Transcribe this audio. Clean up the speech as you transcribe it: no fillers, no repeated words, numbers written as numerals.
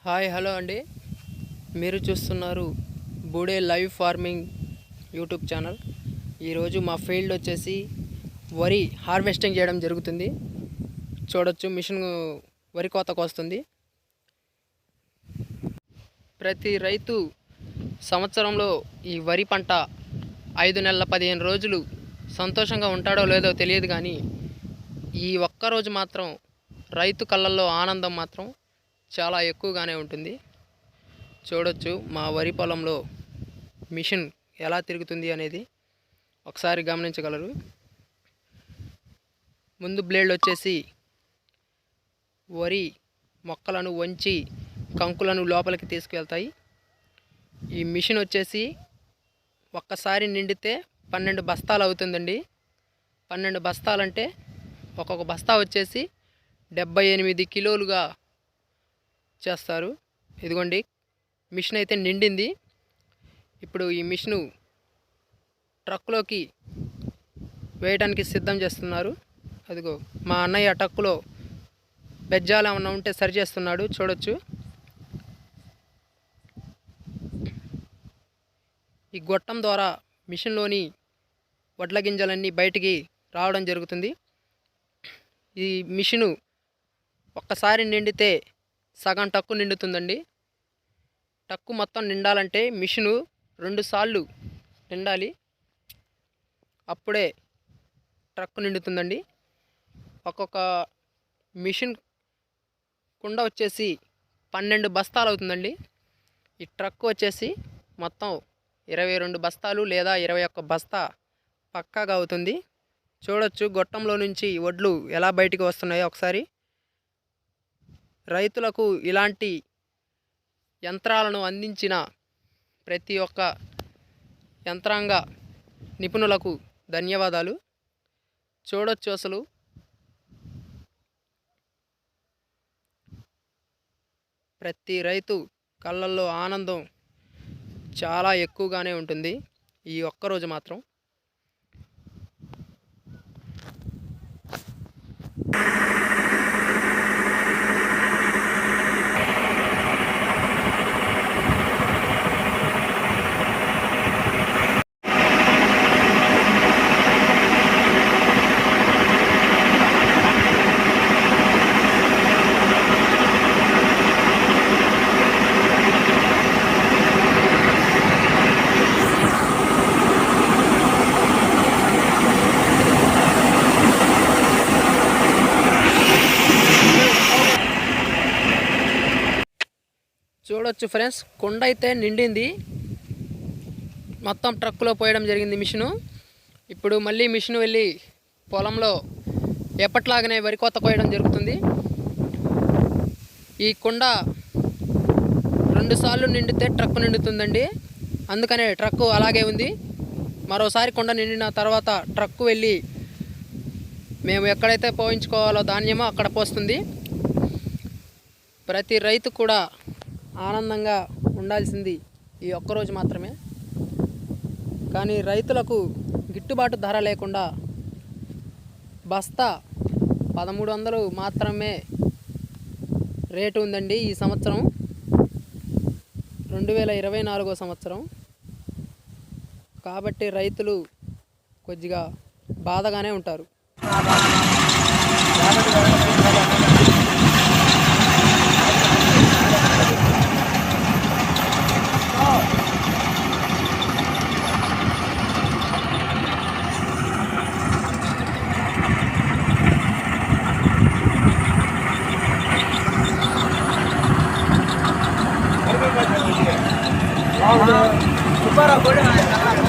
Hi hello అండి. మీరు చూస్తున్నారు బూడే లైవ్ ఫార్మింగ్ యూట్యూబ్ ఛానల్. ఈరోజు మా ఫీల్డ్ వచ్చేసి వరి హార్వెస్టింగ్ చేయడం జరుగుతుంది. చూడొచ్చు, మిషన్ వరి కోతకు వస్తుంది. ప్రతి రైతు సంవత్సరంలో ఈ వరి పంట 5 నెలల 15 రోజులు సంతోషంగా ఉంటాడో లేదో తెలియదు, కానీ ఈ ఒక్కరోజు మాత్రం రైతు కళ్ళల్లో ఆనందం మాత్రం చాలా ఎక్కువగానే ఉంటుంది. చూడొచ్చు మా వరి పొలంలో మిషన్ ఎలా తిరుగుతుంది అనేది ఒకసారి గమనించగలరు. ముందు బ్లేడ్ వచ్చేసి వరి మొక్కలను వంచి కంకులను లోపలికి తీసుకువెళ్తాయి. ఈ మిషన్ వచ్చేసి ఒక్కసారి నిండితే 12 బస్తాలు అవుతుందండి. 12 బస్తాలంటే ఒక్కొక్క బస్తా వచ్చేసి 78 కిలోలుగా చేస్తారు. ఇదిగోండి, మిషన్ అయితే నిండింది. ఇప్పుడు ఈ మిషను ట్రక్లోకి వేయడానికి సిద్ధం చేస్తున్నారు. అదిగో మా అన్నయ్య ట్రక్కులో బెజ్జాలు ఏమన్నా ఉంటే సరి చేస్తున్నాడు. చూడొచ్చు, ఈ గొట్టం ద్వారా మిషన్లోని వడ్ల గింజలన్నీ బయటికి రావడం జరుగుతుంది. ఈ మిషను ఒక్కసారి నిండితే సగం టక్కు నిండుతుందండి. టక్కు మొత్తం నిండాలంటే మిషను 2 సార్లు నిండాలి, అప్పుడే ట్రక్కు నిండుతుందండి. ఒక్కొక్క మిషన్ కుండ వచ్చేసి 12 బస్తాలు అవుతుందండి. ఈ ట్రక్ వచ్చేసి మొత్తం 22 బస్తాలు లేదా 21 బస్తా పక్కాగా అవుతుంది. చూడొచ్చు గొట్టంలో నుంచి వడ్లు ఎలా బయటికి వస్తున్నాయో ఒకసారి. రైతులకు ఇలాంటి యంత్రాలను అందించిన ప్రతి ఒక్క యంత్రాంగ నిపుణులకు ధన్యవాదాలు. చూడొచ్చు, అసలు ప్రతి రైతు కళ్ళల్లో ఆనందం చాలా ఎక్కువగానే ఉంటుంది ఈ ఒక్కరోజు మాత్రం. చూడొచ్చు ఫ్రెండ్స్, కుండ అయితే నిండింది. మొత్తం ట్రక్కులో పోయడం జరిగింది మిషను. ఇప్పుడు మళ్ళీ మిషన్ వెళ్ళి పొలంలో ఎప్పట్లాగానే వరి కోత కోయడం జరుగుతుంది. ఈ కుండ 2 సార్లు నిండితే ట్రక్కు నిండుతుందండి. అందుకనే ట్రక్కు అలాగే ఉంది. మరోసారి కుండ నిండిన తర్వాత ట్రక్కు వెళ్ళి మేము ఎక్కడైతే పోయించుకోవాలో ధాన్యమో అక్కడ పోస్తుంది. ప్రతి రైతు కూడా ఆనందంగా ఉండాల్సింది ఈ ఒక్కరోజు మాత్రమే. కానీ రైతులకు గిట్టుబాటు ధర లేకుండా బస్తా 1300 మాత్రమే రేటు ఉందండి ఈ సంవత్సరం, 2024 సంవత్సరం. కాబట్టి రైతులు కొద్దిగా బాధగానే ఉంటారు. सुपर